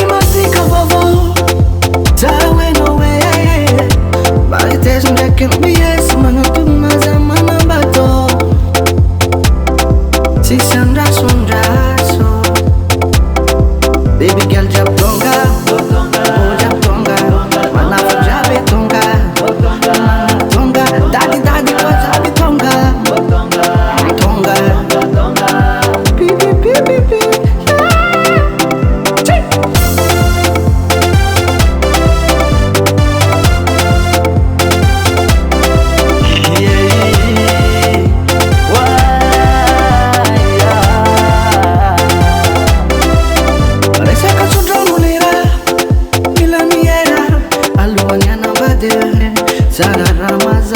masika vovô zaho enao e magneteza ndraiky miesy magnatony maza manambatô tsisy andrasondraso baby girl jiaby tonga jiaby tonga manafo jiaby tonga tonga dadidady koa jiaby tonga tonga pipipipipi Zara Ramaz